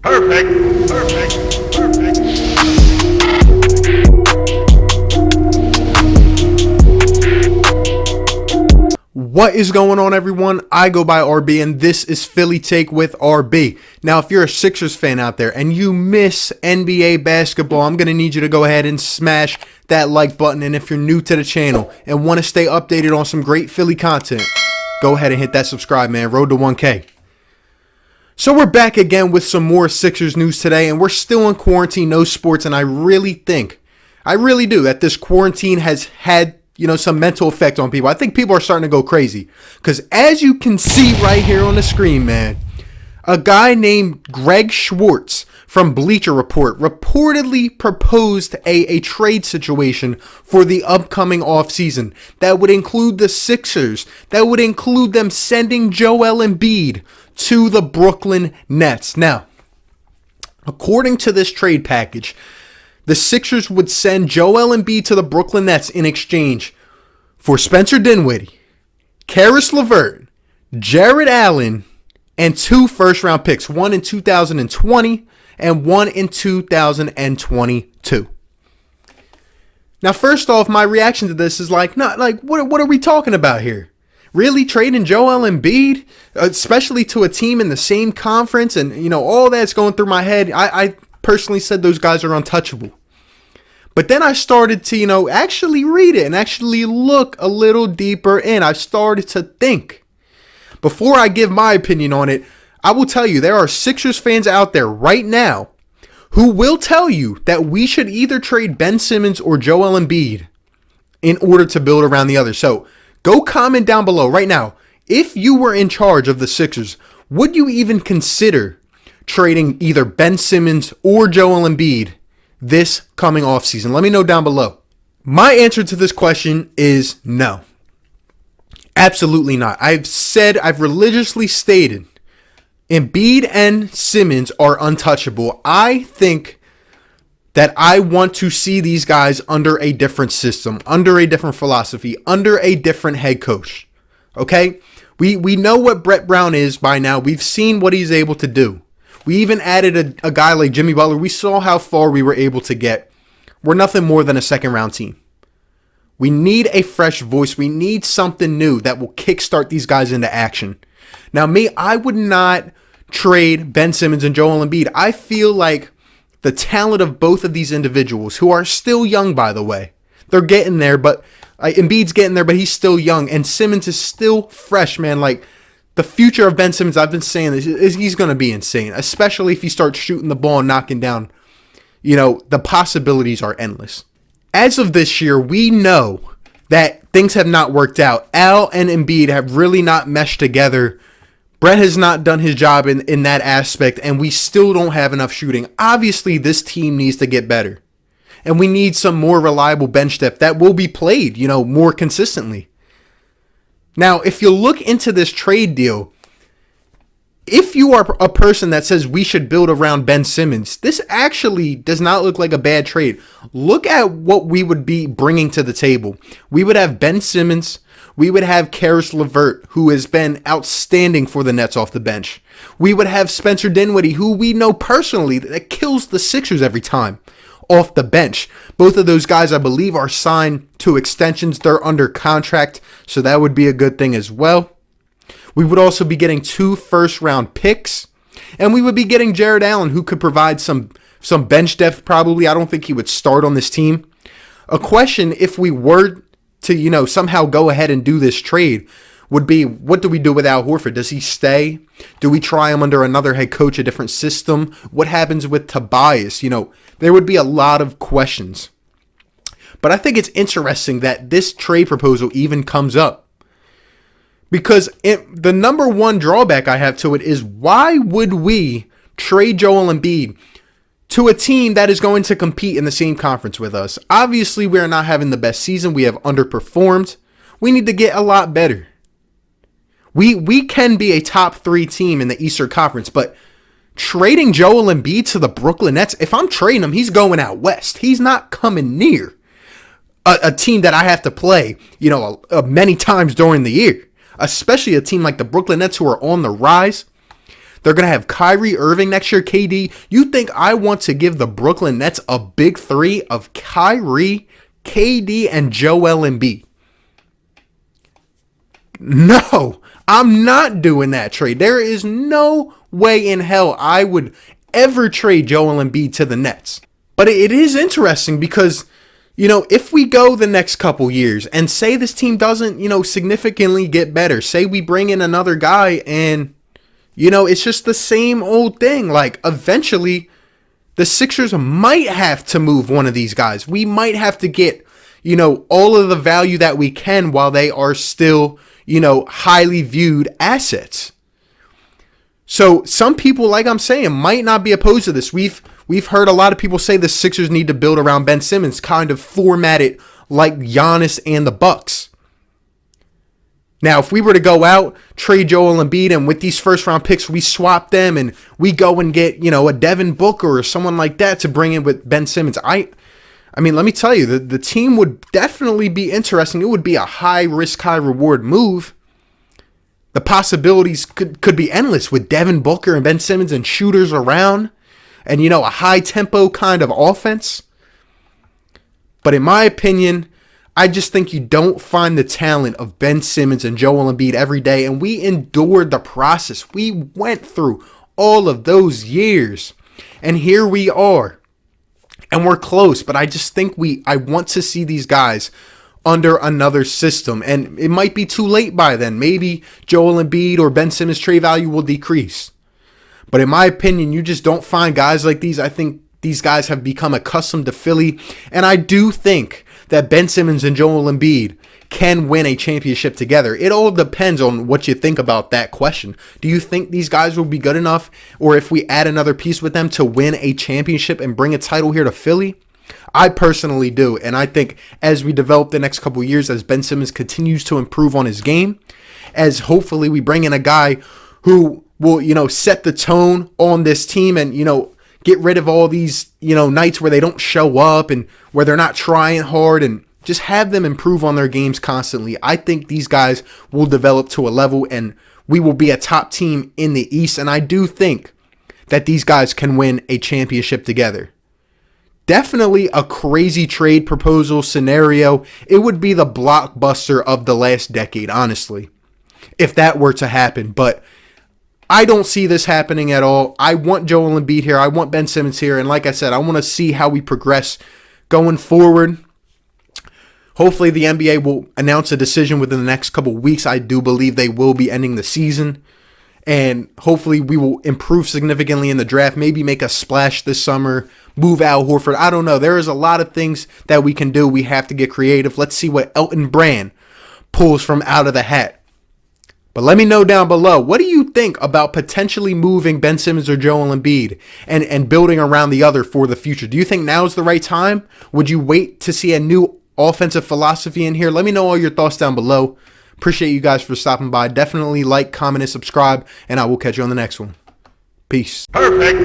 Perfect. Perfect. Perfect. What is going on, everyone? I go by RB, and this is Philly Take with RB. Now, if you're a Sixers fan out there and you miss NBA basketball, I'm going to need you to go ahead and smash that like button. And if you're new to the channel and want to stay updated on some great Philly content, go ahead and hit that subscribe, man. Road to 1K. So we're back again with some more Sixers news today, and we're still in quarantine, no sports, and I really do, that this quarantine has had some mental effect on people. I think people are starting to go crazy because, as you can see right here on the screen, man, a guy named Greg Swartz from Bleacher Report reportedly proposed a trade situation for the upcoming offseason that would include the Sixers, that would include them sending Joel Embiid to the Brooklyn Nets. Now, according to this trade package, the Sixers would send Joel Embiid to the Brooklyn Nets in exchange for Spencer Dinwiddie, Caris LeVert, Jarrett Allen, and 2 first-round picks, one in 2020 and one in 2022. Now, first off, my reaction to this is what are we talking about here? Really, trading Joel Embiid, especially to a team in the same conference, and all that's going through my head. I personally said those guys are untouchable. But then I started to, actually read it and actually look a little deeper in. I started to think. Before I give my opinion on it, I will tell you there are Sixers fans out there right now who will tell you that we should either trade Ben Simmons or Joel Embiid in order to build around the other. So go comment down below right now. If you were in charge of the Sixers, would you even consider trading either Ben Simmons or Joel Embiid this coming offseason? Let me know down below. My answer to this question is no. Absolutely not. I've religiously stated Embiid and Simmons are untouchable. I think that I want to see these guys under a different system, under a different philosophy, under a different head coach. Okay? We know what Brett Brown is by now. We've seen what he's able to do. We even added a guy like Jimmy Butler. We saw how far we were able to get. We're nothing more than a second-round team. We need a fresh voice. We need something new that will kickstart these guys into action. Now, I would not trade Ben Simmons and Joel Embiid. I feel like the talent of both of these individuals, who are still young, by the way, they're getting there, but Embiid's getting there, but he's still young, and Simmons is still fresh, man. The future of Ben Simmons, I've been saying this, he's going to be insane, especially if he starts shooting the ball and knocking down. The possibilities are endless. As of this year, we know that things have not worked out. Al and Embiid have really not meshed together. Brett has not done his job in that aspect, and we still don't have enough shooting. Obviously, this team needs to get better, and we need some more reliable bench depth that will be played, more consistently. Now, if you look into this trade deal, if you are a person that says we should build around Ben Simmons, this actually does not look like a bad trade. Look at what we would be bringing to the table. We would have Ben Simmons. We would have Caris LeVert, who has been outstanding for the Nets off the bench. We would have Spencer Dinwiddie, who we know personally that kills the Sixers every time off the bench. Both of those guys, I believe, are signed to extensions. They're under contract, so that would be a good thing as well. We would also be getting 2 first-round picks, and we would be getting Jarrett Allen, who could provide some bench depth probably. I don't think he would start on this team. A question, if we were to, somehow go ahead and do this trade, would be, what do we do with Al Horford? Does he stay? Do we try him under another head coach, a different system? What happens with Tobias? There would be a lot of questions. But I think it's interesting that this trade proposal even comes up. Because the number one drawback I have to it is, why would we trade Joel Embiid to a team that is going to compete in the same conference with us? Obviously, we are not having the best season. We have underperformed. We need to get a lot better. We can be a top 3 team in the Eastern Conference, but trading Joel Embiid to the Brooklyn Nets, if I'm trading him, he's going out west. He's not coming near a team that I have to play, many times during the year, especially a team like the Brooklyn Nets, who are on the rise. They're going to have Kyrie Irving next year, KD. You think I want to give the Brooklyn Nets a big three of Kyrie, KD, and Joel Embiid? No, I'm not doing that trade. There is no way in hell I would ever trade Joel Embiid to the Nets. But it is interesting because, if we go the next couple years and say this team doesn't, significantly get better, say we bring in another guy and, it's just the same old thing. Like, eventually, the Sixers might have to move one of these guys. We might have to get, all of the value that we can while they are still, highly viewed assets. So some people, like I'm saying, might not be opposed to this. We've heard a lot of people say the Sixers need to build around Ben Simmons, kind of formatted like Giannis and the Bucks. Now, if we were to go out, trade Joel Embiid, and with these first-round picks, we swap them and we go and get, a Devin Booker or someone like that to bring in with Ben Simmons, I mean, let me tell you, the team would definitely be interesting. It would be a high-risk, high-reward move. The possibilities could be endless with Devin Booker and Ben Simmons and shooters around and, a high-tempo kind of offense. But in my opinion, I just think you don't find the talent of Ben Simmons and Joel Embiid every day. And we endured the process. We went through all of those years. And here we are. And we're close. But I just think I want to see these guys under another system. And it might be too late by then. Maybe Joel Embiid or Ben Simmons' trade value will decrease. But in my opinion, you just don't find guys like these. I think these guys have become accustomed to Philly. And I do think that Ben Simmons and Joel Embiid can win a championship together. It all depends on what you think about that question. Do you think these guys will be good enough, or if we add another piece with them, to win a championship and bring a title here to Philly? I personally do, and I think as we develop the next couple of years, as Ben Simmons continues to improve on his game, as hopefully we bring in a guy who will, set the tone on this team and, get rid of all these, nights where they don't show up and where they're not trying hard, and just have them improve on their games constantly. I think these guys will develop to a level and we will be a top team in the East. And I do think that these guys can win a championship together. Definitely a crazy trade proposal scenario. It would be the blockbuster of the last decade, honestly, if that were to happen. But I don't see this happening at all. I want Joel Embiid here. I want Ben Simmons here. And like I said, I want to see how we progress going forward. Hopefully the NBA will announce a decision within the next couple of weeks. I do believe they will be ending the season. And hopefully we will improve significantly in the draft. Maybe make a splash this summer. Move Al Horford. I don't know. There is a lot of things that we can do. We have to get creative. Let's see what Elton Brand pulls from out of the hat. But let me know down below, what do you think about potentially moving Ben Simmons or Joel Embiid and building around the other for the future? Do you think now is the right time? Would you wait to see a new offensive philosophy in here? Let me know all your thoughts down below. Appreciate you guys for stopping by. Definitely like, comment, and subscribe, and I will catch you on the next one. Peace. Perfect.